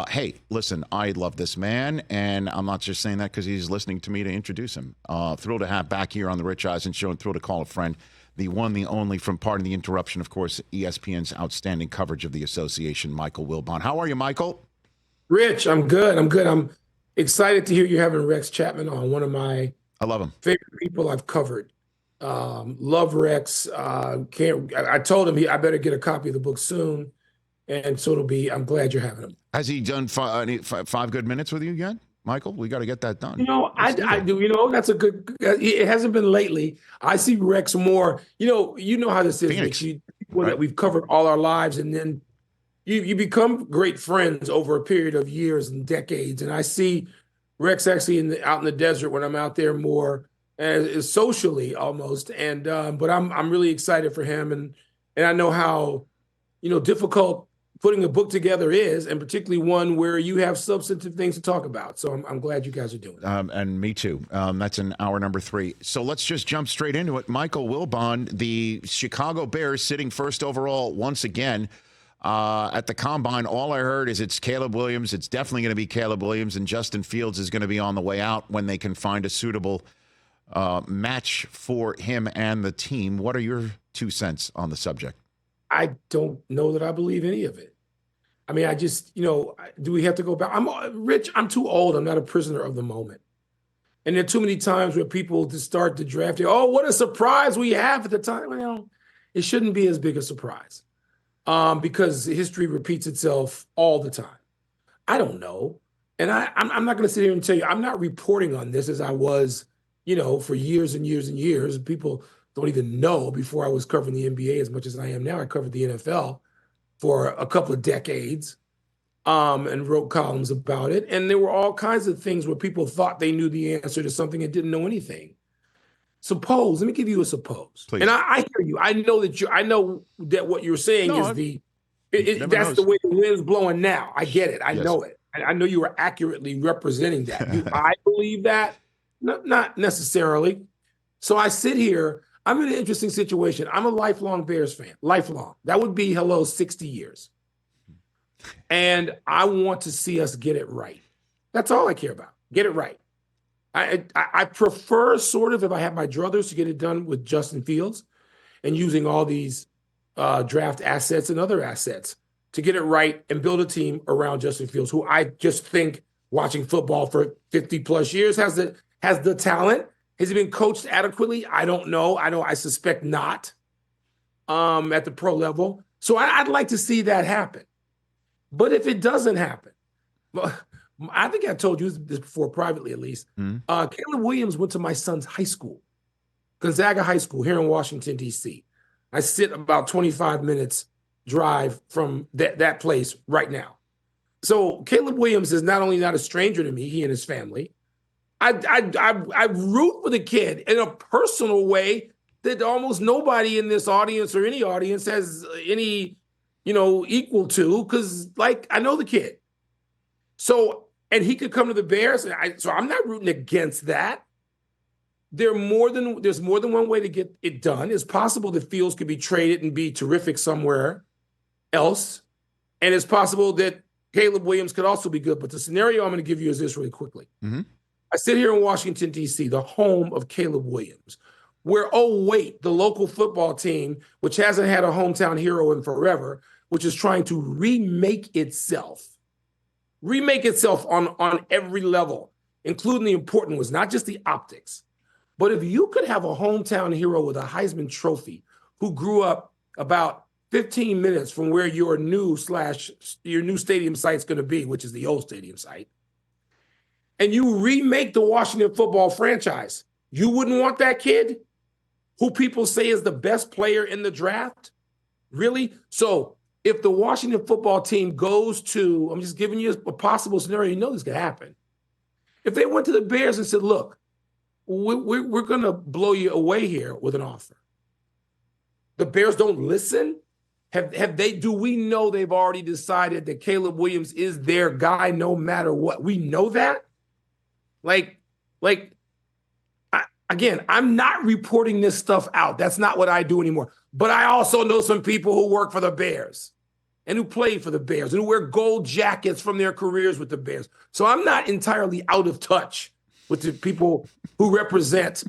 Hey, listen, I love this man, and I'm not just saying that because he's listening to me to introduce him. Thrilled to have back here on the Rich Eisen Show, and thrilled to call a friend, the one, the only, from Pardon the Interruption, of course, ESPN's outstanding coverage of the association, Michael Wilbon. How are you, Michael? Rich, I'm good. I'm excited to hear you having Rex Chapman on, one of my I love him. favorite people I've covered. Love Rex. I told him I better get a copy of the book soon. And so I'm glad you're having him. Has he done five good minutes with you yet, Michael? We got to get that done. I do. That's a good. It hasn't been lately. I see Rex more. You know how this is. Phoenix, Rich. People that we've covered all our lives, and then you become great friends over a period of years and decades. And I see Rex actually out in the desert when I'm out there more, as socially almost. And but I'm really excited for him, and I know how difficult putting a book together is, and particularly one where you have substantive things to talk about. So I'm glad you guys are doing it. And me too. That's in hour number 3. So let's just jump straight into it. Michael Wilbon, the Chicago Bears sitting first overall once again at the Combine. All I heard is it's Caleb Williams. It's definitely going to be Caleb Williams, and Justin Fields is going to be on the way out when they can find a suitable match for him and the team. What are your 2 cents on the subject? I don't know that I believe any of it. I mean, I just, do we have to go back? Rich, I'm too old. I'm not a prisoner of the moment. And there are too many times where people just start the draft. Oh, what a surprise we have at the time. Well, it shouldn't be as big a surprise because history repeats itself all the time. I don't know. And I'm not going to sit here and tell you, I'm not reporting on this as I was, for years and years and years. People don't even know. Before I was covering the NBA as much as I am now, I covered the NFL for a couple of decades and wrote columns about it. And there were all kinds of things where people thought they knew the answer to something and didn't know anything. Let me give you a suppose. Please. And I hear you. I know that what you're saying is that's the way the wind's blowing now. I get it. I know it. I know you are accurately representing that. Do I believe that? Not necessarily. So I sit here. I'm in an interesting situation. I'm a lifelong Bears fan, lifelong. That would be, 60 years. And I want to see us get it right. That's all I care about. Get it right. I prefer sort of, if I have my druthers, to get it done with Justin Fields and using all these draft assets and other assets to get it right and build a team around Justin Fields, who I just think, watching football for 50 plus years, has the talent. Has he been coached adequately? I don't know. I suspect not at the pro level. So I'd like to see that happen. But if it doesn't happen, I think I told you this before, privately at least. Caleb Williams went to my son's high school, Gonzaga High School here in Washington, D.C. I sit about 25 minutes drive from that place right now. So Caleb Williams is not only not a stranger to me, he and his family. I root for the kid in a personal way that almost nobody in this audience or any audience has any, equal to, because I know the kid. So, and he could come to the Bears. So I'm not rooting against that. There's more than one way to get it done. It's possible that Fields could be traded and be terrific somewhere else. And it's possible that Caleb Williams could also be good. But the scenario I'm going to give you is this really quickly. Mm-hmm. I sit here in Washington, D.C., the home of Caleb Williams, where, the local football team, which hasn't had a hometown hero in forever, which is trying to remake itself on every level, including the important ones, not just the optics. But if you could have a hometown hero with a Heisman Trophy who grew up about 15 minutes from where your new stadium site's going to be, which is the old stadium site, and you remake the Washington football franchise, you wouldn't want that kid who people say is the best player in the draft? Really? So if the Washington football team goes to, I'm just giving you a possible scenario, this could happen. If they went to the Bears and said, look, we're going to blow you away here with an offer. The Bears don't listen? Do we know they've already decided that Caleb Williams is their guy no matter what? We know that? Again, I'm not reporting this stuff out. That's not what I do anymore. But I also know some people who work for the Bears. and who played for the Bears and who wear gold jackets from their careers with the Bears. So I'm not entirely out of touch with the people who represent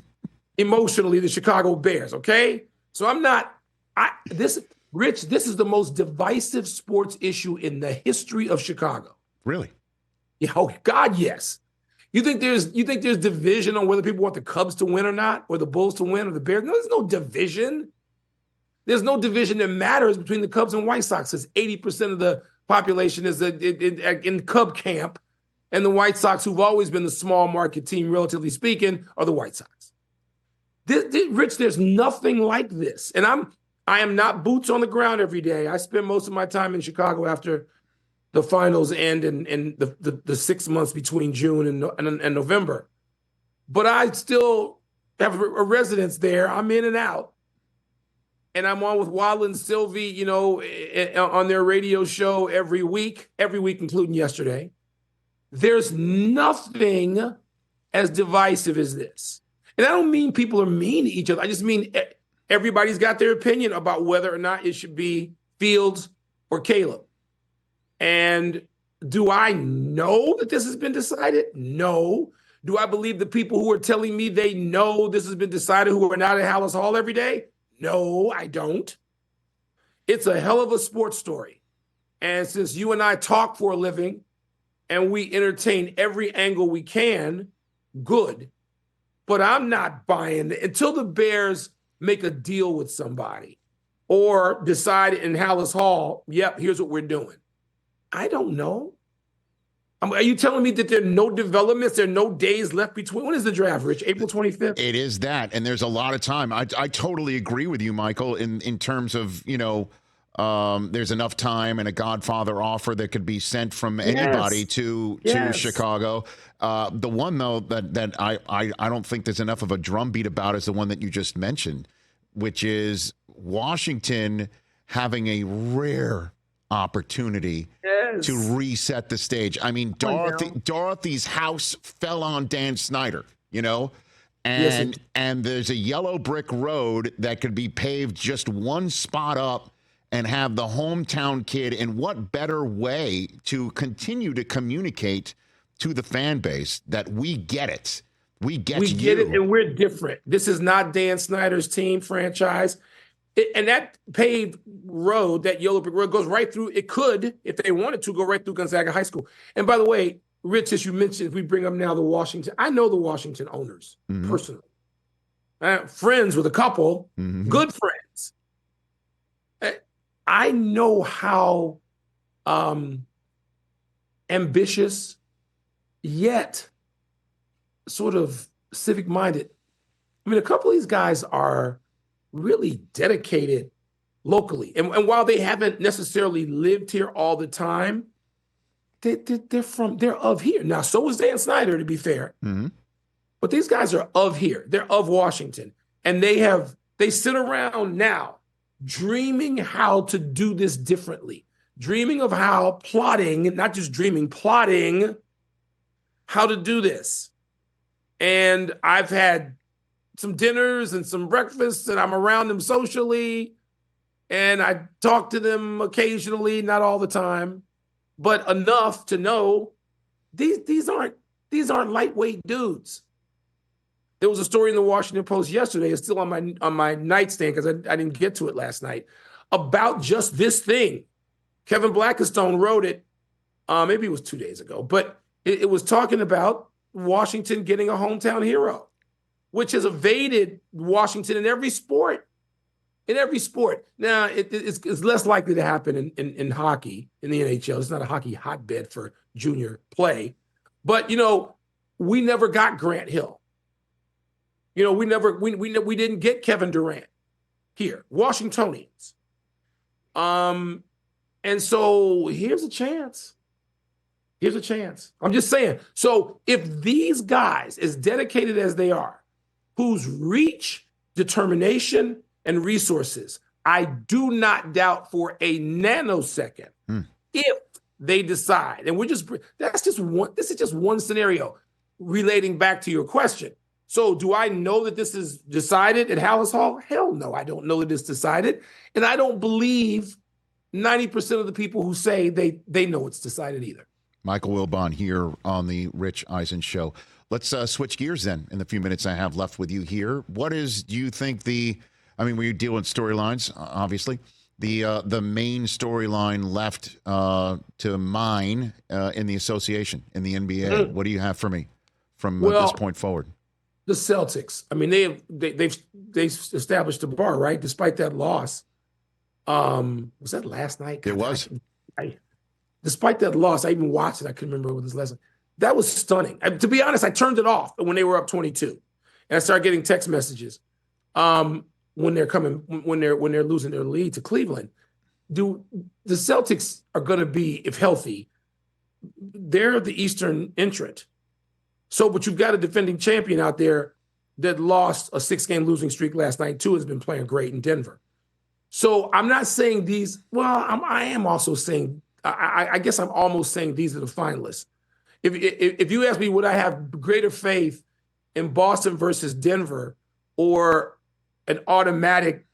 emotionally the Chicago Bears, okay? So I'm not, Rich, this is the most divisive sports issue in the history of Chicago. Really? Yeah, oh God, yes. You think there's division on whether people want the Cubs to win or not, or the Bulls to win, or the Bears? No, there's no division. There's no division that matters between the Cubs and White Sox, because 80% of the population is in Cub camp, and the White Sox, who've always been the small market team, relatively speaking, are the White Sox. Rich, there's nothing like this. And I am not boots on the ground every day. I spend most of my time in Chicago after the finals end and the 6 months between June and November. But I still have a residence there. I'm in and out. And I'm on with Waddle and Sylvie, on their radio show every week, including yesterday. There's nothing as divisive as this. And I don't mean people are mean to each other. I just mean everybody's got their opinion about whether or not it should be Fields or Caleb. And do I know that this has been decided? No. Do I believe the people who are telling me they know this has been decided who are not at Hallis Hall every day? No, I don't. It's a hell of a sports story. And since you and I talk for a living and we entertain every angle we can, good. But I'm not buying it until the Bears make a deal with somebody or decide in Hallis Hall, yep, here's what we're doing. I don't know. Are you telling me that there are no developments, there are no days left between? When is the draft, Rich? April 25th? It is that, and there's a lot of time. I totally agree with you, Michael, in terms of, there's enough time and a Godfather offer that could be sent from anybody to Chicago. The one, though, that I don't think there's enough of a drumbeat about is the one that you just mentioned, which is Washington having a rare opportunity to reset the stage. I mean, Dorothy's house fell on Dan Snyder, and there's a yellow brick road that could be paved just one spot up and have the hometown kid. And what better way to continue to communicate to the fan base that we get it. We get it, and we're different. This is not Dan Snyder's team franchise. And that paved road, that yellow brick road, goes right through. It could, if they wanted to, go right through Gonzaga High School. And by the way, Rich, as you mentioned, if we bring up now the Washington, I know the Washington owners personally. Friends with a couple, good friends. I know how ambitious yet sort of civic-minded. I mean, a couple of these guys are really dedicated locally. And while they haven't necessarily lived here all the time, they're of here. Now, so is Dan Snyder, to be fair. But these guys are of here. They're of Washington. And they sit around now dreaming how to do this differently, dreaming of how plotting how to do this. And I've had some dinners and some breakfasts, and I'm around them socially, and I talk to them occasionally, not all the time, but enough to know these aren't lightweight dudes. There was a story in the Washington Post yesterday, it's still on my nightstand because I didn't get to it last night, about just this thing. Kevin Blackistone wrote it, maybe it was 2 days ago, but it was talking about Washington getting a hometown hero, which has evaded Washington in every sport. Now, it's less likely to happen in hockey, in the NHL. It's not a hockey hotbed for junior play. But, we never got Grant Hill. We didn't get Kevin Durant here, Washingtonians. And so here's a chance. I'm just saying. So if these guys, as dedicated as they are, whose reach, determination, and resources, I do not doubt for a nanosecond, if they decide, and this is just one scenario relating back to your question. So do I know that this is decided at Hallis Hall? Hell no, I don't know that it's decided. And I don't believe 90% of the people who say they know it's decided either. Michael Wilbon here on the Rich Eisen Show. Let's switch gears then in the few minutes I have left with you here. What is, do you think we deal with storylines, obviously. The main storyline left to mine in the association, in the NBA. What do you have for me from this point forward? The Celtics. I mean, they've established a bar, right? Despite that loss. Was that last night? It was. Despite that loss, I even watched it. I couldn't remember what this lesson. That was stunning. To be honest, I turned it off when they were up 22, and I started getting text messages when they're losing their lead to Cleveland. The Celtics are going to be, if healthy, they're the Eastern entrant. So, but you've got a defending champion out there that lost a 6-game losing streak last night too, has been playing great in Denver. So I'm not saying these. Well, I am also saying. I guess I'm almost saying these are the finalists. If you ask me, would I have greater faith in Boston versus Denver or an automatic,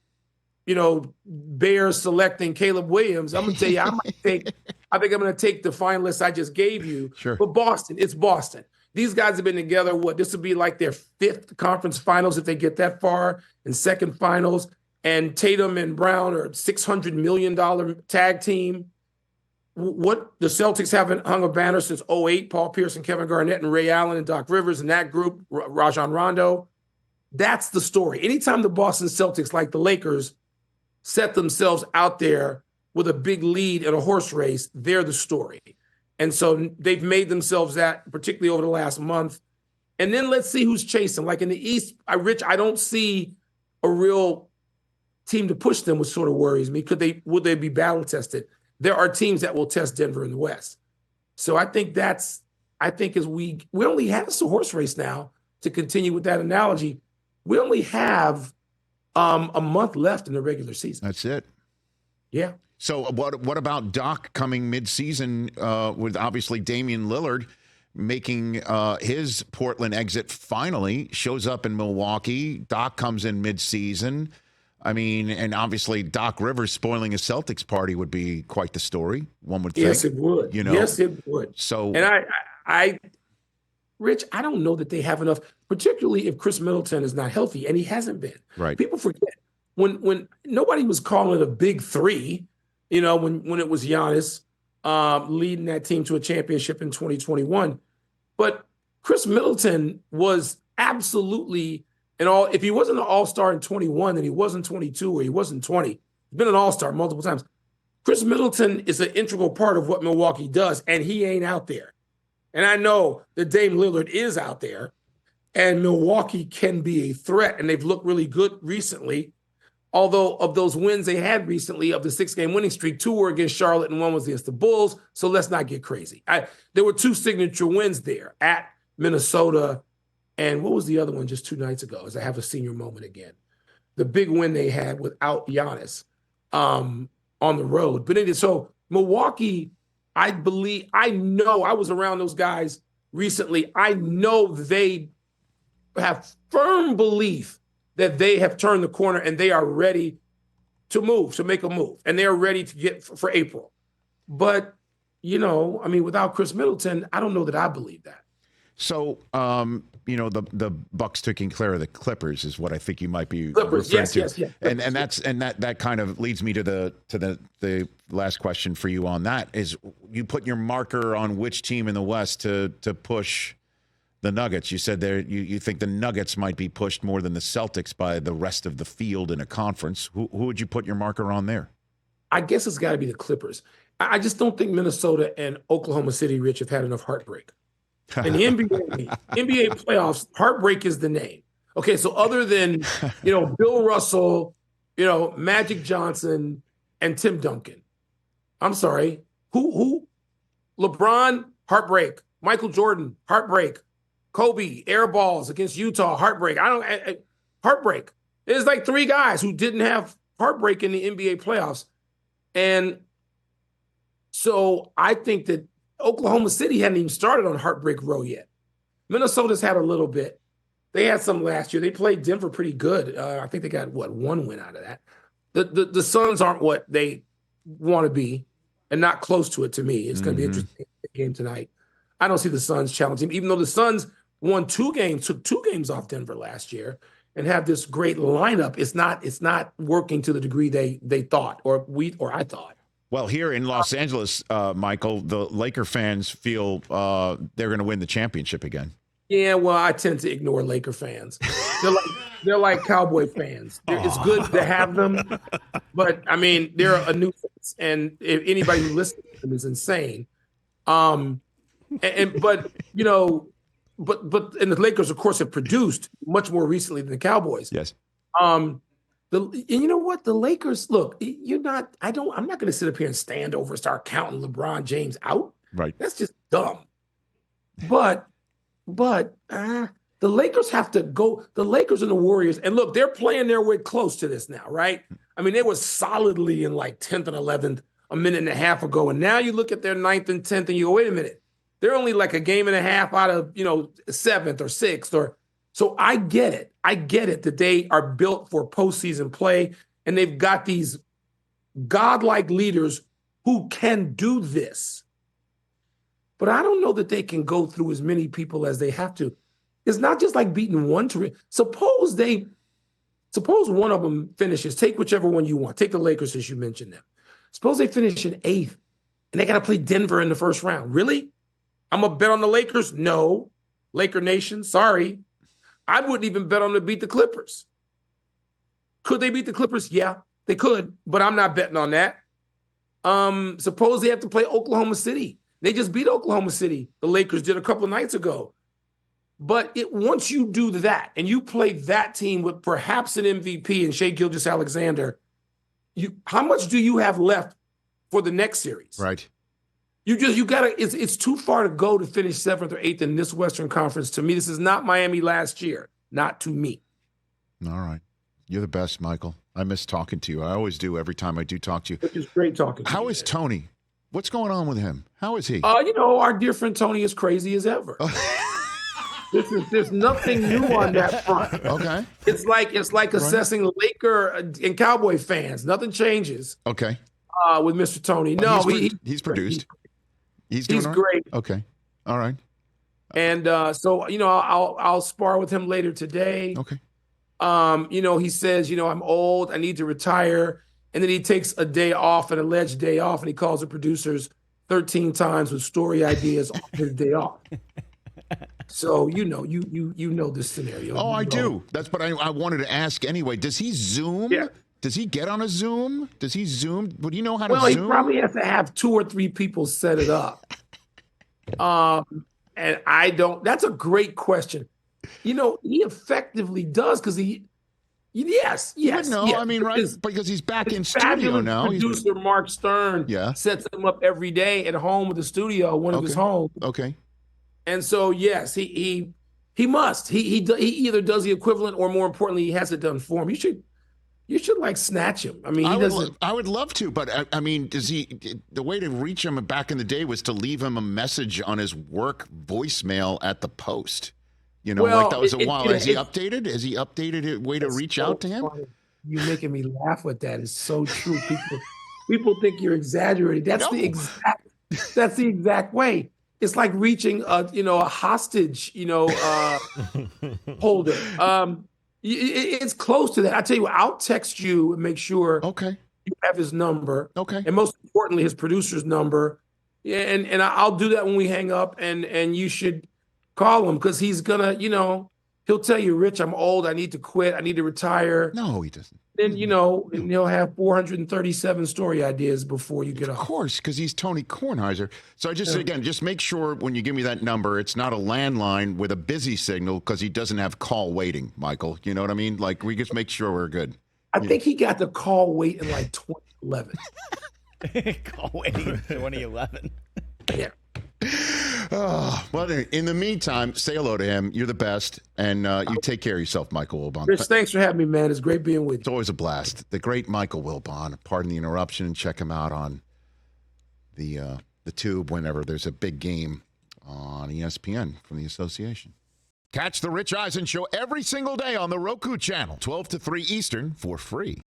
Bears selecting Caleb Williams? I'm gonna tell you, I think I'm gonna take the finalists I just gave you. Sure. But Boston, it's Boston. These guys have been together. This would be like their 5th conference finals if they get that far, and 2nd finals. And Tatum and Brown are $600 million tag team. What the Celtics haven't hung a banner since 2008, Paul Pierce and Kevin Garnett and Ray Allen and Doc Rivers and that group, Rajon Rondo. That's the story. Anytime the Boston Celtics, like the Lakers, set themselves out there with a big lead in a horse race, they're the story. And so they've made themselves that, particularly over the last month. And then let's see who's chasing. Like in the East, I don't see a real team to push them, which sort of worries me. Would they be battle tested? There are teams that will test Denver in the West. So I think as we only have a horse race now, to continue with that analogy, we only have a month left in the regular season. That's it. Yeah. So what about Doc coming mid-season with obviously Damian Lillard making his Portland exit finally, shows up in Milwaukee. Doc comes in mid-season. I mean, and obviously Doc Rivers spoiling a Celtics party would be quite the story, one would think. Yes, it would. Yes, it would. So, and Rich, I don't know that they have enough, particularly if Chris Middleton is not healthy, and he hasn't been. Right. People forget when nobody was calling it a big three, when it was Giannis leading that team to a championship in 2021. But Chris Middleton was absolutely if he wasn't an all-star in 21, then he wasn't 22 or he wasn't 20. He's been an all-star multiple times. Chris Middleton is an integral part of what Milwaukee does, and he ain't out there. And I know that Dame Lillard is out there, and Milwaukee can be a threat, and they've looked really good recently. Although of those wins they had recently, of the 6-game winning streak, 2 were against Charlotte and 1 was against the Bulls. So let's not get crazy. There were 2 signature wins there at Minnesota. And what was the other one just 2 nights ago? As I have a senior moment again. The big win they had without Giannis on the road. But anyway, so Milwaukee, I know I was around those guys recently. I know they have firm belief that they have turned the corner and they are ready to make a move. And they're ready to get for April. But, without Chris Middleton, I don't know that I believe that. So, the Bucks taking care of the Clippers is what I think you might be Clippers, referring to. Yes. And that kind of leads me to the last question for you on that is you put your marker on which team in the West to push the Nuggets. You said you think the Nuggets might be pushed more than the Celtics by the rest of the field in a conference. Who would you put your marker on there? I guess it's got to be the Clippers. I just don't think Minnesota and Oklahoma City, Rich, have had enough heartbreak. In the NBA playoffs, heartbreak is the name. Okay, so other than Bill Russell, Magic Johnson, and Tim Duncan, I'm sorry, who? LeBron, heartbreak. Michael Jordan, heartbreak. Kobe, air balls against Utah, heartbreak. Heartbreak. There's like 3 guys who didn't have heartbreak in the NBA playoffs, and so I think that Oklahoma City hadn't even started on heartbreak row yet. Minnesota's had a little bit. They had some last year. They played Denver pretty good. I think they got 1 win out of that. The Suns aren't what they want to be, and not close to it to me. It's going to be interesting game tonight. I don't see the Suns challenging, even though the Suns won 2 games, took 2 games off Denver last year, and have this great lineup. It's not working to the degree they thought, or I thought. Well, here in Los Angeles, Michael, the Laker fans feel they're going to win the championship again. Yeah, well, I tend to ignore Laker fans. They're like Cowboy fans. It's good to have them, but I mean, they're a nuisance, and if anybody who listens to them is insane. But the Lakers, of course, have produced much more recently than the Cowboys. Yes. And you know what? The Lakers, look, I'm not going to sit up here and stand over and start counting LeBron James out. Right. That's just dumb. But the Lakers have to go. The Lakers and the Warriors, and look, they're playing their way close to this now, right? I mean, they were solidly in like 10th and 11th a minute and a half ago, and now you look at their 9th and 10th, and you go, wait a minute, they're only like a game and a half out of 7th or 6th, so I get it. I get it that they are built for postseason play, and they've got these godlike leaders who can do this. But I don't know that they can go through as many people as they have to. It's not just like beating one to suppose one of them finishes. Take whichever one you want. Take the Lakers, as you mentioned them. Suppose they finish in 8th, and they got to play Denver in the first round. Really? I'm gonna bet on the Lakers? No, Laker Nation. Sorry, I wouldn't even bet on them to beat the Clippers. Could they beat the Clippers? Yeah, they could, but I'm not betting on that. Suppose they have to play Oklahoma City. They just beat Oklahoma City. The Lakers did a couple of nights ago. But once you do that and you play that team with perhaps an MVP and Shai Gilgeous-Alexander, how much do you have left for the next series? Right. You gotta. It's too far to go to finish 7th or 8th in this Western Conference. To me, this is not Miami last year. Not to me. All right. You're the best, Michael. I miss talking to you. I always do every time I do talk to you. It's great talking to you. How is Tony? What's going on with him? How is he? Our dear friend Tony is crazy as ever. There's nothing new on that front. Okay. It's like assessing Laker and Cowboy fans. Nothing changes. Okay. With Mr. Tony. No, he's produced. He's great. Okay. All right. And so I'll spar with him later today. Okay. He says, I'm old, I need to retire. And then he takes a day off, an alleged day off, and he calls the producers 13 times with story ideas on his day off. So you know this scenario. Oh, I do. That's what I wanted to ask anyway. Does he Zoom? Yeah. Does he get on a Zoom? Does he Zoom? Would you know how to Zoom? Well, he probably has to have 2 or 3 people set it up. And I don't. That's a great question. He effectively does because he. Yes. No, yes. I mean, right, because he's back in studio now. Producer Mark Stern sets him up every day at home with the studio, one of his homes. Okay. And so, yes, he must. He either does the equivalent or, more importantly, he has it done for him. You should like snatch him. I mean, I would love to, but I mean, does he? The way to reach him back in the day was to leave him a message on his work voicemail at the Post. Like that was a while. Has he updated? Has he updated a way to reach out to him? Funny. You're making me laugh with that. It's so true. People think you're exaggerating. That's the exact way. It's like reaching a hostage, holder. It's close to that. I tell you what, I'll text you and make sure you have his number. Okay. And most importantly, his producer's number. Yeah, and I'll do that when we hang up, and you should call him because he's gonna, he'll tell you, Rich, I'm old, I need to quit, I need to retire. No, he doesn't. Then, and he'll have 437 story ideas before you get off. Of course, because he's Tony Kornheiser. So just make sure when you give me that number, it's not a landline with a busy signal because he doesn't have call waiting, Michael. You know what I mean? Like, we just make sure we're good. I think he got the call wait in like 2011. Call waiting in 2011. Yeah. Well, in the meantime, say hello to him. You're the best, and you take care of yourself, Michael Wilbon. Rich, thanks for having me, man. It's great being with you. It's always a blast. The great Michael Wilbon. Pardon the interruption. Check him out on the tube whenever there's a big game on ESPN from the association. Catch the Rich Eisen Show every single day on the Roku channel, 12 to 3 Eastern, for free.